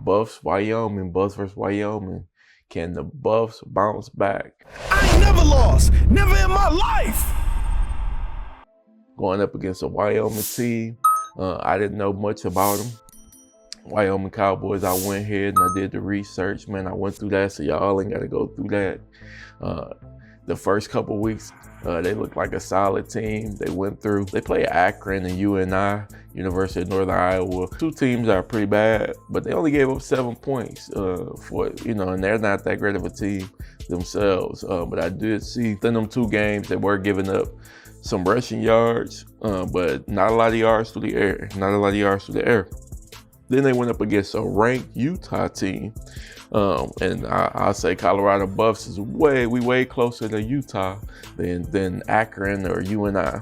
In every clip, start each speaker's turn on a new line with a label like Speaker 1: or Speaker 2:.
Speaker 1: Buffs, Wyoming, Buffs versus Wyoming. Can the Buffs bounce back?
Speaker 2: I ain't never lost, never in my life.
Speaker 1: Going up against a Wyoming team, I didn't know much about them. Wyoming Cowboys, I went ahead and I did the research, man. I went through that, so y'all ain't got to go through that. The first couple weeks, they looked like a solid team. They went through, they played Akron and UNI, University of Northern Iowa. Two teams that are pretty bad, but they only gave up 7 points and they're not that great of a team themselves. But I did see in them 2 games, they were giving up some rushing yards, but not a lot of yards through the air. Then they went up against a ranked Utah team. And I'll say Colorado Buffs is way closer to Utah than Akron or UNI.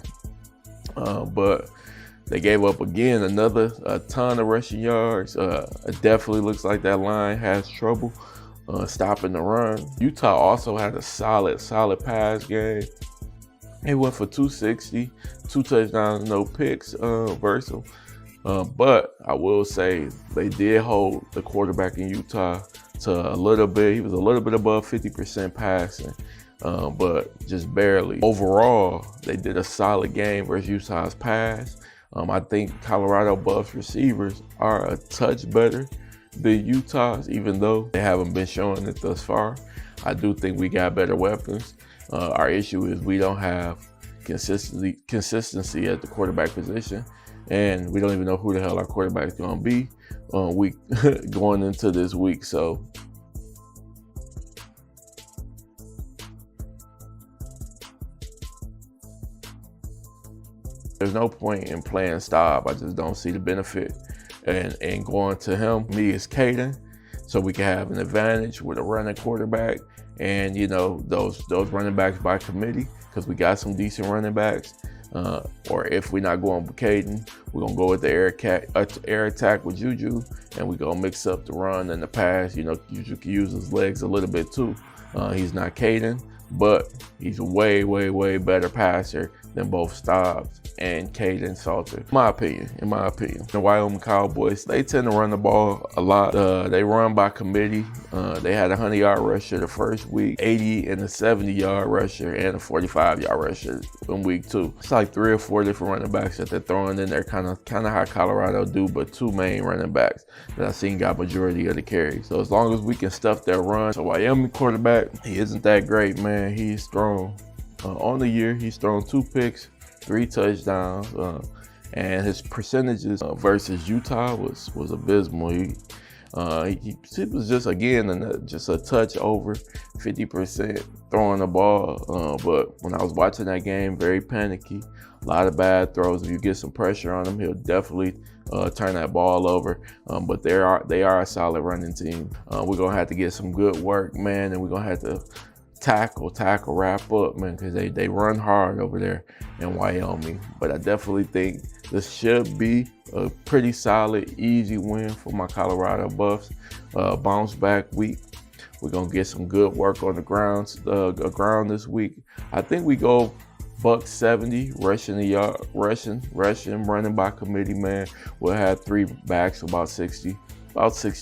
Speaker 1: But they gave up again a ton of rushing yards. It definitely looks like that line has trouble stopping the run. Utah also had a solid pass game. They went for 260, 2 touchdowns, no picks versus them. But I will say they did hold the quarterback in Utah to a little bit. He was a little bit above 50% passing, but just barely. Overall, they did a solid game versus Utah's pass. I think Colorado Buffs receivers are a touch better than Utah's, even though they haven't been showing it thus far. I do think we got better weapons. Our issue is we don't have consistency at the quarterback position, and we don't even know who the hell our quarterback is going to be going into this week. So there's no point in playing Staub. I just don't see the benefit and going to him. Me is Caden, so we can have an advantage with a running quarterback and those running backs by committee, because we got some decent running backs. Or if we're not going with Caden, we're going to go with the air attack with Juju, and we're going to mix up the run and the pass. Juju can use his legs a little bit too. He's not Caden, but he's a way better passer than both Staubs and Caden Salter, in my opinion. The Wyoming Cowboys, they tend to run the ball a lot. They run by committee. They had a 100-yard rusher the first week, 80 and a 70-yard rusher, and a 45-yard rusher in week 2. It's like 3 or 4 different running backs that they're throwing in there, kind of how Colorado do, but 2 main running backs that I've seen got majority of the carries. So as long as we can stuff their run, so Wyoming quarterback, he isn't that great, man. He's thrown on the year, he's thrown 2 picks, 3 touchdowns, and his percentages versus Utah was abysmal. He was just a touch over 50% throwing the ball. But when I was watching that game, very panicky, a lot of bad throws. If you get some pressure on him, he'll definitely turn that ball over. But they are a solid running team. We're gonna have to get some good work, man, and we're gonna have to tackle, wrap up, man, because they run hard over there in Wyoming. But I definitely think this should be a pretty solid, easy win for my Colorado Buffs. Bounce back week. We're gonna get some good work on the ground this week. I think we go $170 rushing the yard, running by committee, man. We'll have 3 backs, about 60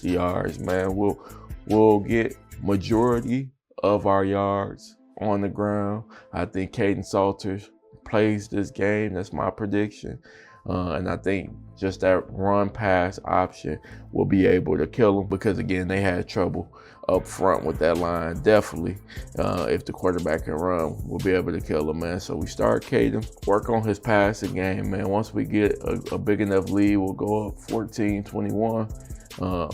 Speaker 1: yards, man. We'll get majority of our yards on the ground. I think Caden Salters plays this game. That's my prediction. And I think just that run pass option will be able to kill them, because again, they had trouble up front with that line. Definitely, if the quarterback can run, we'll be able to kill them, man. So we start Caden, work on his passing game, man. Once we get a big enough lead, we'll go up 14-21.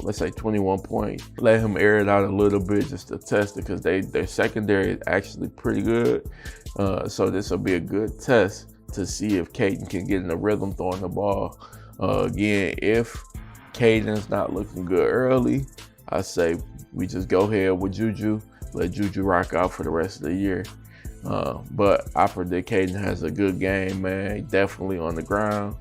Speaker 1: Let's say 21 points. Let him air it out a little bit just to test it, because their secondary is actually pretty good. So this will be a good test to see if Caden can get in the rhythm throwing the ball. Again, if Caden's not looking good early, I say we just go ahead with Juju, let Juju rock out for the rest of the year. But I predict Caden has a good game, man. Definitely on the ground.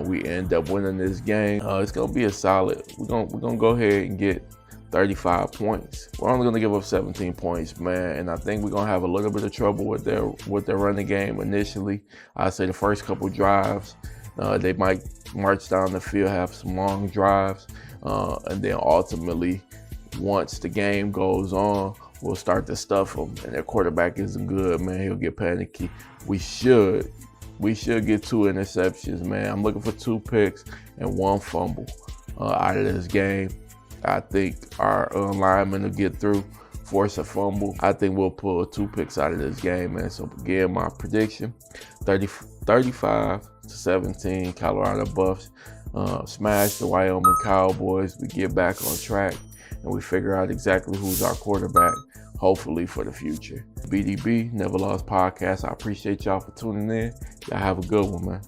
Speaker 1: We end up winning this game. It's gonna be a solid. We're gonna go ahead and get 35 points. We're only gonna give up 17 points, man. And I think we're gonna have a little bit of trouble with their running game initially. I say the first couple drives, they might march down the field, have some long drives. And then ultimately, once the game goes on, we'll start to stuff them. And their quarterback isn't good, man. He'll get panicky. We should get 2 interceptions, man. I'm looking for 2 picks and 1 fumble out of this game. I think our linemen will get through, force a fumble. I think we'll pull 2 picks out of this game, man. So again, my prediction, 35-17, Colorado Buffs smash the Wyoming Cowboys. We get back on track and we figure out exactly who's our quarterback, hopefully for the future. BDB, NevaLoss Podcast. I appreciate y'all for tuning in. Y'all have a good one, man.